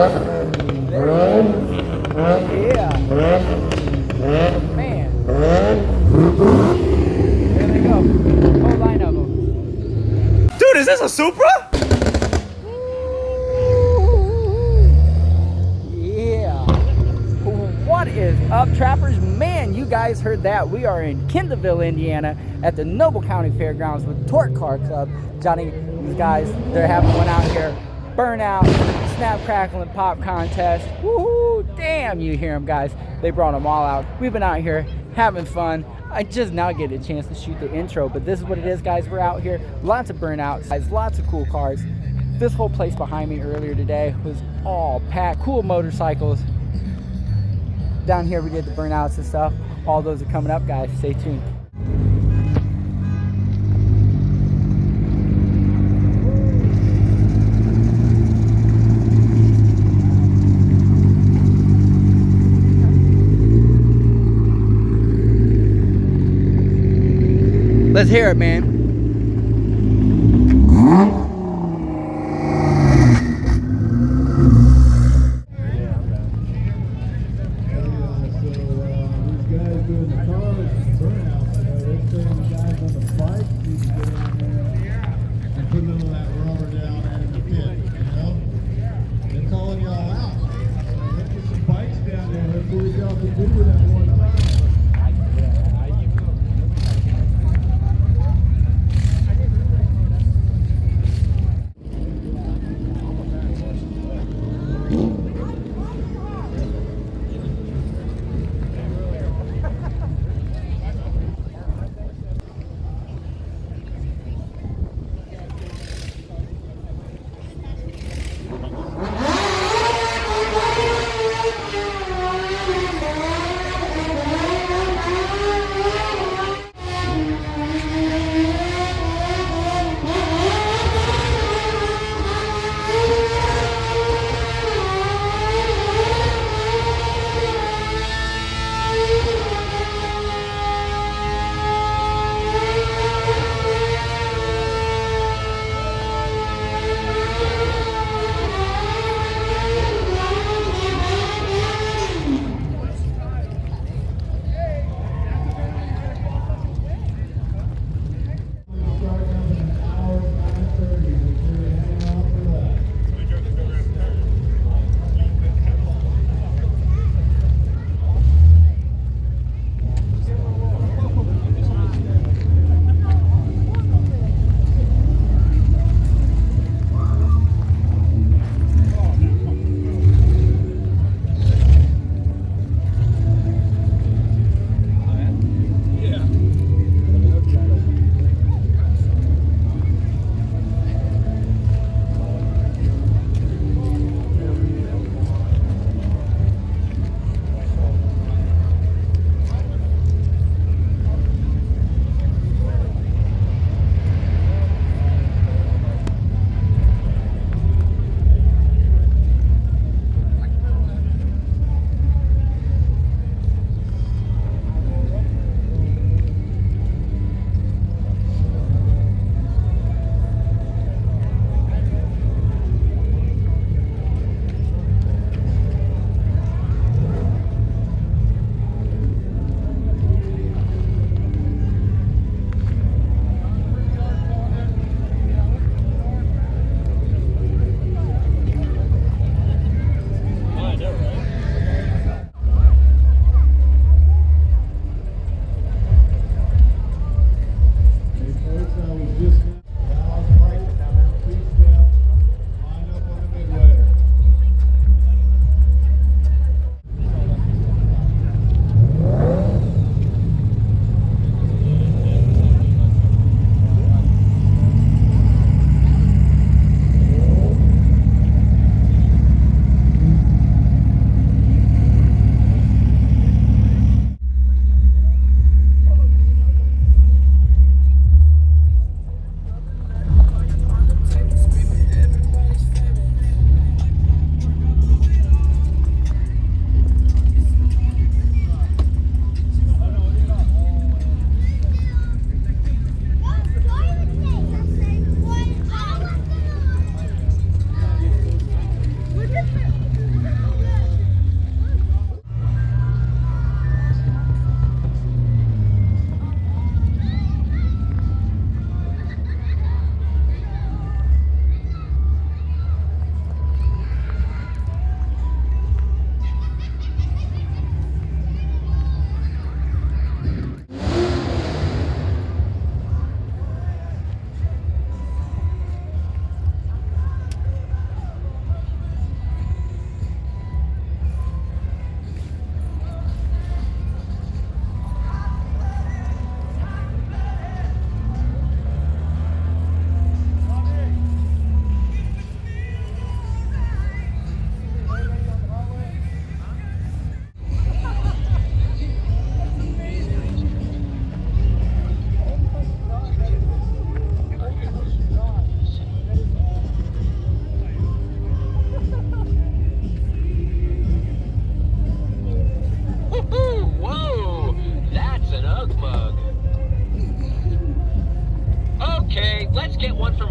Yeah. Man. There they go. Whole line of them. Dude, is this a Supra? Yeah. What is up, trappers? Man, you guys heard that. We are in Kendallville, Indiana at the Noble County Fairgrounds with Torque Car Club. Johnny, these guys, they're having one out here. Burnout, snap, crackle, and pop contest. Woohoo! Damn, you hear them, guys. They brought them all out. We've been out here having fun. I just now get a chance to shoot the intro, but this is what it is, guys. We're out here. Lots of burnouts, guys. Lots of cool cars. This whole place behind me earlier today was all packed. Cool motorcycles. Down here we did the burnouts and stuff. All those are coming up, guys. Stay tuned. Let's hear it, man.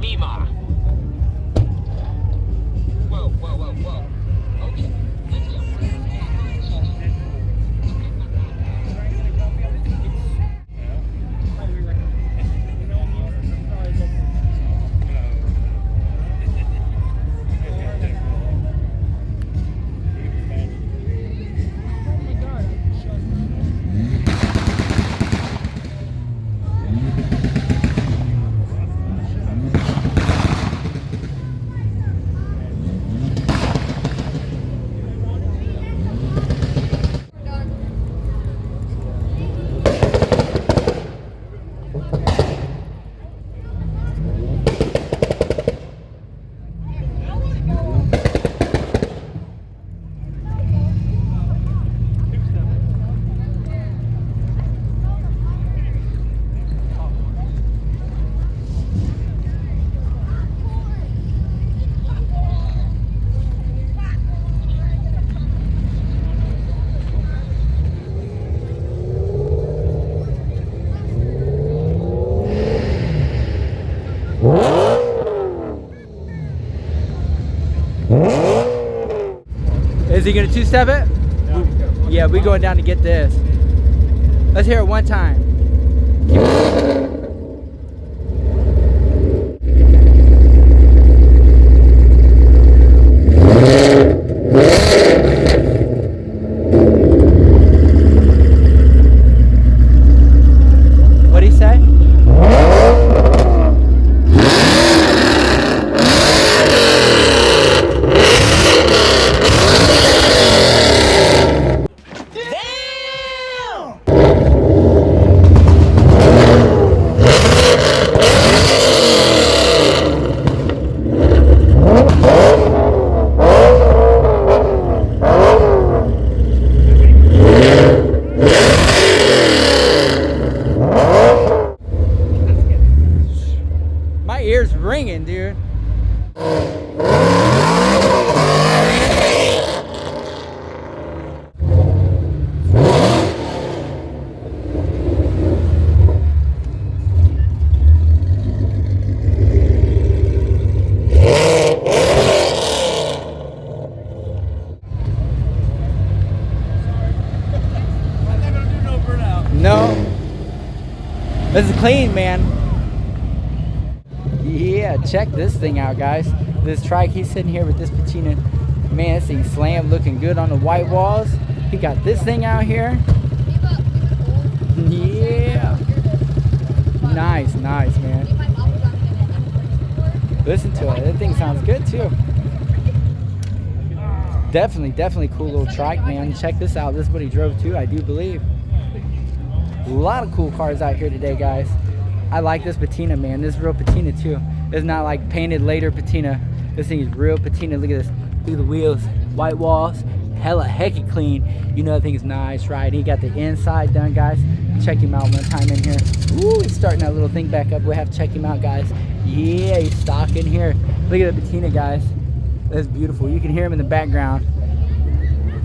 Mima. Whoa, whoa, whoa, whoa. Okay. Is he gonna two-step it? Yeah, we going down to get this. Let's hear it one time. What'd he say? My ears ringing, dude. No. This is clean, man. Yeah, check this thing out, guys. This trike, he's sitting here with this patina. Man, this thing slammed, looking good on the white walls. He got this thing out here. Yeah. Nice, nice, man. Listen to it. That thing sounds good, too. Definitely cool little trike, man. Check this out. This is what he drove to, I do believe. A lot of cool cars out here today, guys. I like this patina, man. This is real patina too. It's not like painted later patina. This thing is real patina. Look at this. Look at the wheels. White walls. Hella hecky clean. You know that thing is nice, right? He got the inside done, guys. Check him out one time in here. Ooh, he's starting that little thing back up. We'll have to check him out, guys. Yeah, he's stock in here. Look at the patina, guys. That's beautiful. You can hear him in the background.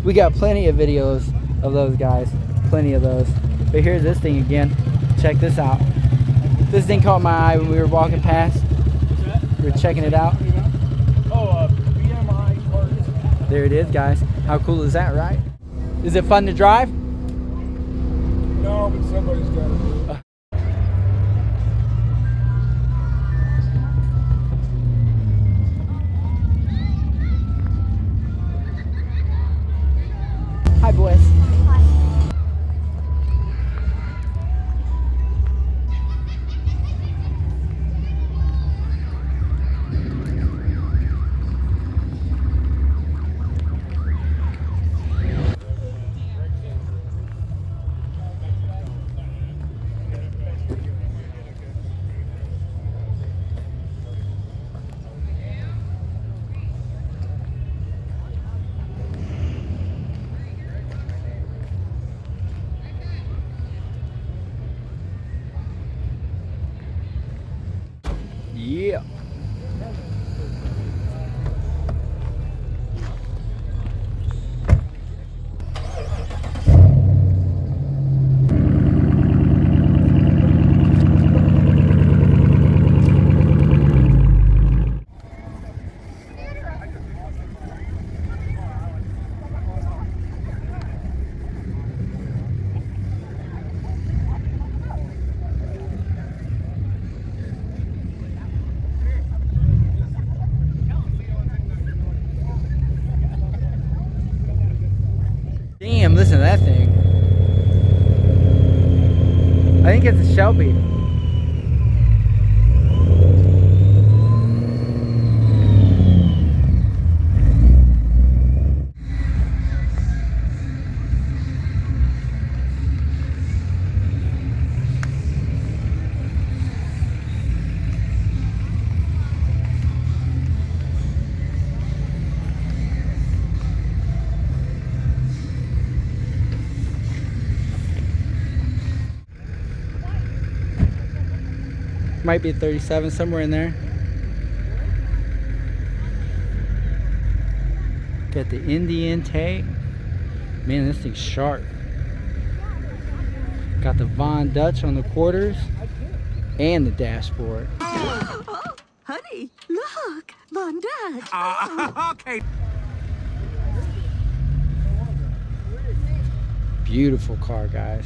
We got plenty of videos of those guys. Plenty of those. But here's this thing again. Check this out. This thing caught my eye when we were walking past. We were checking it out. Oh, BMI cars. There it is, guys. How cool is that, right? Is it fun to drive? No, but somebody's got to do it. Hi, boys. Damn, listen to that thing. I think it's a Shelby. Might be 37, somewhere in there. Got the Indian tag. Man, this thing's sharp. Got the Von Dutch on the quarters and the dashboard. Oh, honey, look, Von Dutch. Okay. Beautiful car, guys.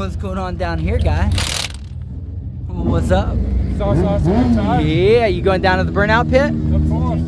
What's going on down here, guy? What's up? Saw some time. Yeah, you going down to the burnout pit? Of course.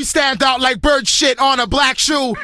Stand out like bird shit on a black shoe.